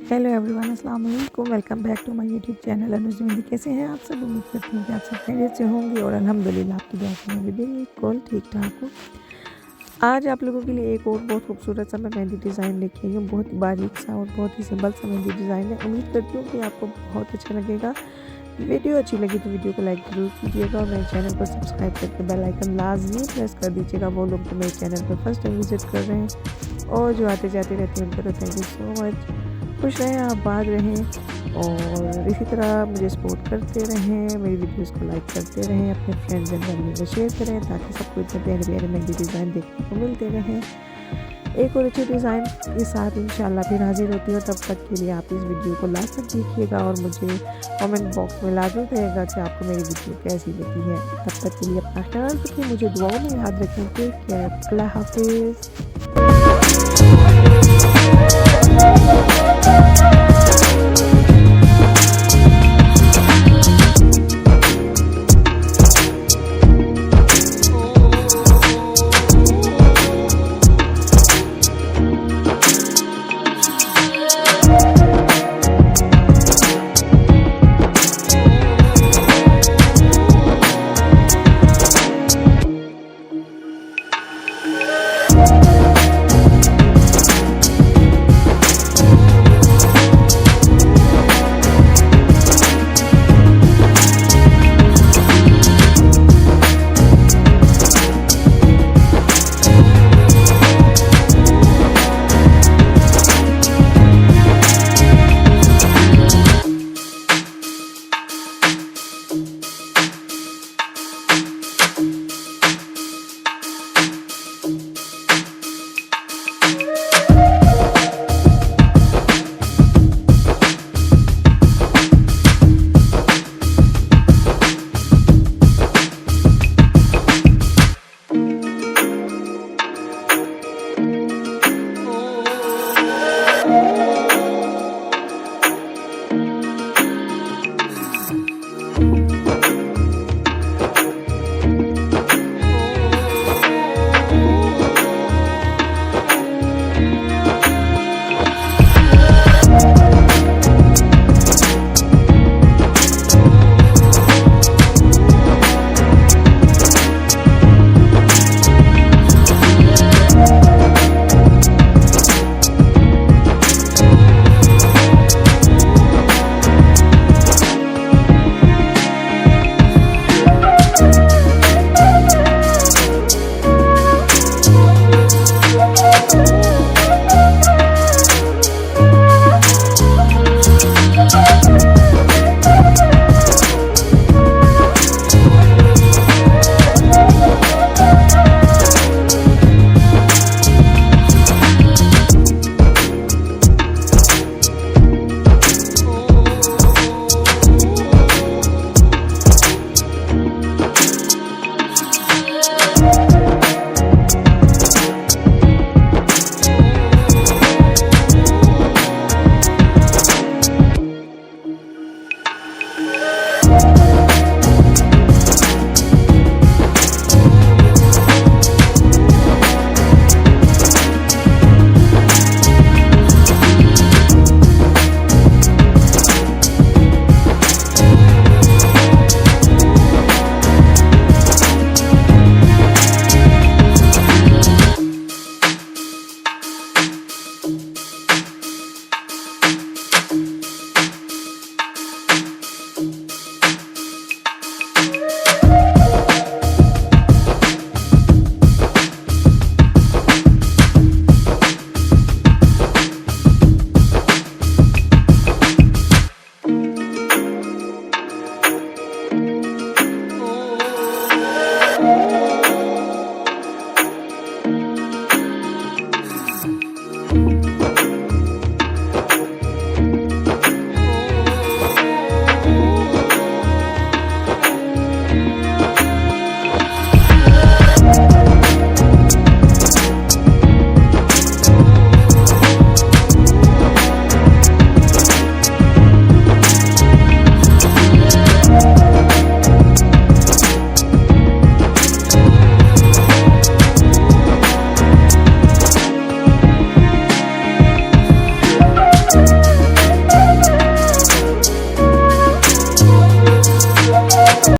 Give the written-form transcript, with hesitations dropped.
Hello everyone, अस्सलाम वालेकुम। Welcome back to my YouTube channel Anuj Mehndi. कैसे हैं आप सब? उम्मीद करती हूँ कि आप सब खैरियत से होंगे और अल्हम्दुलिल्लाह आपकी दुआ से मैं भी बिल्कुल ठीक ठाक हूँ। आज आप लोगों के लिए एक और बहुत खूबसूरत सा मैं मेहंदी डिज़ाइन लेके आई हूँ। बहुत ही बारीक सा और बहुत ही सिंपल सा मेहंदी डिज़ाइन है। उम्मीद करती हूँ कि आपको बहुत अच्छा लगेगा। वीडियो अच्छी लगी तो वीडियो को लाइक ज़रूर कीजिएगा और मेरे चैनल को सब्सक्राइब करके बेल आइकन लाजमी प्रेस कर दीजिएगा। वो लोग जो मेरे चैनल पर फर्स्ट टाइम विज़िट कर रहे हैं और जो आते जाते रहते हैं उनको तो थैंक यू सो मच। खुश रहें, आबाद रहें और इसी तरह मुझे सपोर्ट करते रहें। मेरी वीडियोस को लाइक करते रहें, अपने फ्रेंड्स एंड फैमिली में शेयर करें ताकि सबको इतने प्यारे प्यारे मेहंदी डिज़ाइन देखने को मिलते रहें। एक और अच्छे डिज़ाइन के साथ इंशाल्लाह फिर हाजिर होती हूँ। तब तक के लिए आप इस वीडियो को लाजमी देखिएगा और मुझे कमेंट बॉक्स में लाजमी कहिएगा कि आपको मेरी वीडियो कैसी लगी है। तब तक के लिए अपना ख्याल रखें, मुझे दुआओं में याद रखें। टेक केयर, अल्लाह हाफिज़।